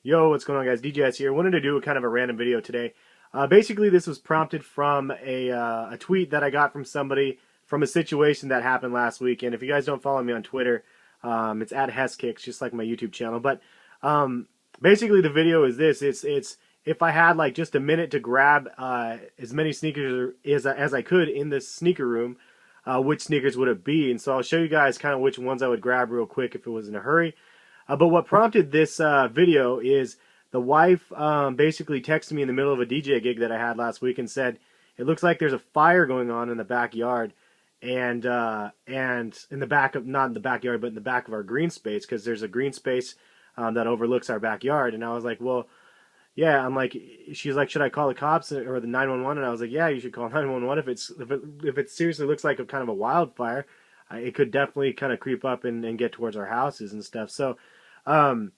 Yo, what's going on, guys? DJS here. Wanted to do a kind of a random video today. Basically, this was prompted from a tweet that I got from somebody from a situation that happened last week. And if you guys don't follow me on Twitter, it's at HESKICKS, just like my YouTube channel. But basically, the video is this: it's if I had like just a minute to grab as many sneakers as I could in this sneaker room, which sneakers would it be? And so I'll show you guys kind of which ones I would grab real quick if it was in a hurry. But what prompted this video is the wife basically texted me in the middle of a DJ gig that I had last week and said, it looks like there's a fire going on in the backyard and in the back of, not in the backyard, but in the back of our green space, because there's a green space that overlooks our backyard. And I was like, well, yeah, I'm like, she's like, should I call the cops or the 911? And I was like, yeah, you should call 911 if it seriously looks like a kind of a wildfire. It could definitely kind of creep up and get towards our houses and stuff. So the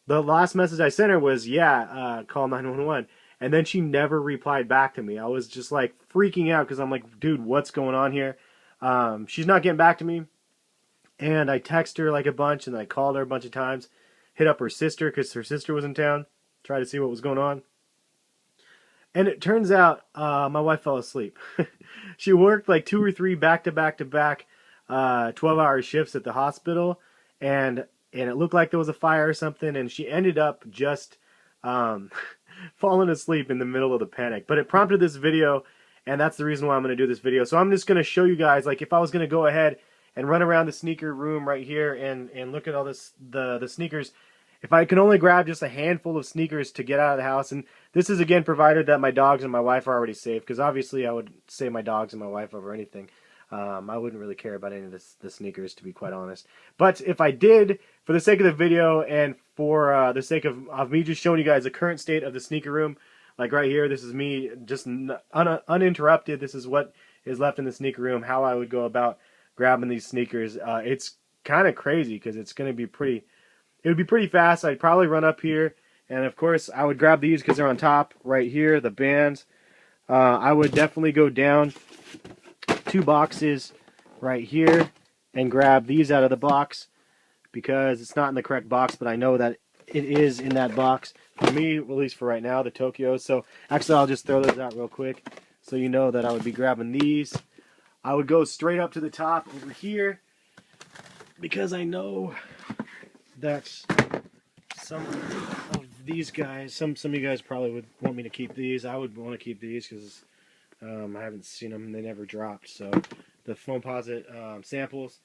last message I sent her was, yeah, call 911. And then she never replied back to me. I was just like freaking out because I'm like, dude, what's going on here? She's not getting back to me. And I texted her like a bunch, and I called her a bunch of times. Hit up her sister because her sister was in town. Tried to see what was going on. And it turns out my wife fell asleep. She worked like 2 or 3 back-to-back 12-hour shifts at the hospital, and it looked like there was a fire or something, and she ended up just falling asleep in the middle of the panic. But it prompted this video, and that's the reason why I'm going to do this video. So I'm just going to show you guys, like, if I was going to go ahead and run around the sneaker room right here and look at all the sneakers, if I can only grab just a handful of sneakers to get out of the house. And this is, again, provided that my dogs and my wife are already safe, because obviously I would save my dogs and my wife over anything. I wouldn't really care about any of the sneakers, to be quite honest. But if I did, for the sake of the video and for the sake of me just showing you guys the current state of the sneaker room, like right here, this is me just uninterrupted. This is what is left in the sneaker room, how I would go about grabbing these sneakers. It's kind of crazy because it's going to be pretty, it would be pretty fast. I'd probably run up here, and of course I would grab these because they're on top right here, the bands. I would definitely go down 2 boxes right here and grab these out of the box because it's not in the correct box, but I know that it is in that box for me, at least for right now, the Tokyos. So actually I'll just throw those out real quick so you know that I would be grabbing these. I would go straight up to the top over here because I know that some of these guys, some of you guys probably would want me to keep these. I would want to keep these because I haven't seen them, they never dropped. So the Foamposite samples,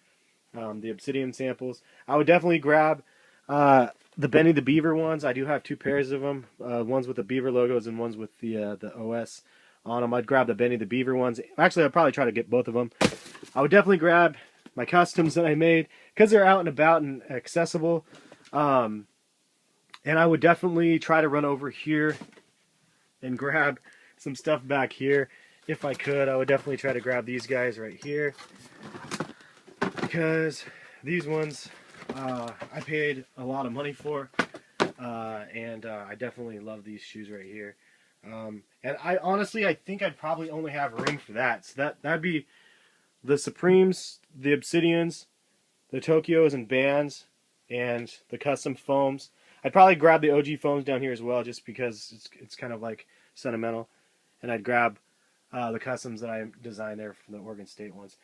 the Obsidian samples, I would definitely grab the Benny the Beaver ones. I do have 2 pairs of them, ones with the Beaver logos and ones with the OS on them. I'd grab the Benny the Beaver ones. Actually, I'd probably try to get both of them. I would definitely grab my customs that I made because they're out and about and accessible. And I would definitely try to run over here and grab some stuff back here. If I could, I would definitely try to grab these guys right here, because these ones I paid a lot of money for, and I definitely love these shoes right here. And I honestly, I think I'd probably only have room for that. So that'd be the Supremes, the Obsidians, the Tokyos and bands, and the custom foams. I'd probably grab the OG foams down here as well, just because it's kind of like sentimental. And I'd grab the customs that I designed there from the Oregon State ones.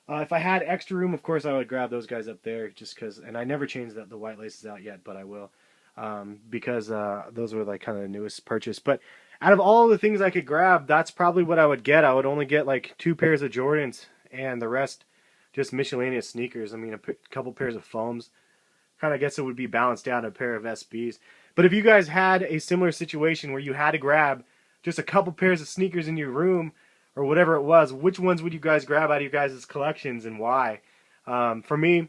If I had extra room, of course, I would grab those guys up there, just because. And I never changed the white laces out yet, but I will, because those were like kind of the newest purchase. But out of all the things I could grab, that's probably what I would get. I would only get like 2 pairs of Jordans, and the rest just miscellaneous sneakers. I mean, a couple pairs of foams. Kind of guess it would be balanced out a pair of SBs. But if you guys had a similar situation where you had to grab just a couple pairs of sneakers in your room or whatever it was, which ones would you guys grab out of your guys' collections and why? For me,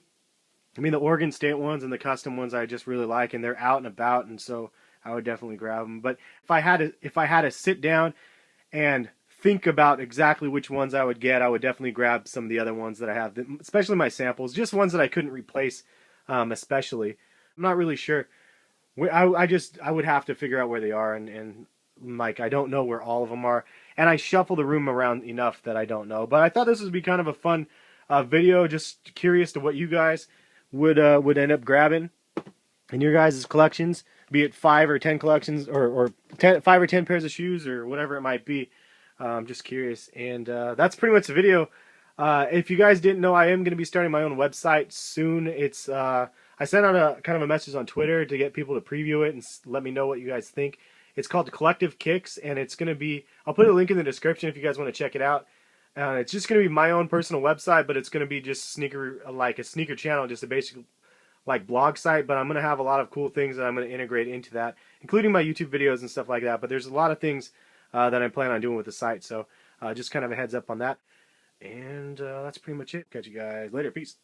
I mean, the Oregon State ones and the custom ones I just really like, and they're out and about, and so I would definitely grab them. But if I had to sit down and think about exactly which ones I would get, I would definitely grab some of the other ones that I have, especially my samples, just ones that I couldn't replace, especially. I'm not really sure. I would have to figure out where they are, and like, I don't know where all of them are, and I shuffle the room around enough that I don't know. But I thought this would be kind of a fun video, just curious to what you guys would end up grabbing. in your guys' collections, be it 5 or 10 collections, or 5 or 10 pairs of shoes, or whatever it might be. I'm just curious. And that's pretty much the video. If you guys didn't know, I am going to be starting my own website soon. It's I sent out a kind of a message on Twitter to get people to preview it and let me know what you guys think. It's called Collective Kicks, and it's going to be, I'll put a link in the description if you guys want to check it out. It's just going to be my own personal website, but it's going to be just like a sneaker channel, just a basic like blog site. But I'm going to have a lot of cool things that I'm going to integrate into that, including my YouTube videos and stuff like that. But there's a lot of things that I plan on doing with the site, so just kind of a heads up on that. And that's pretty much it. Catch you guys later. Peace.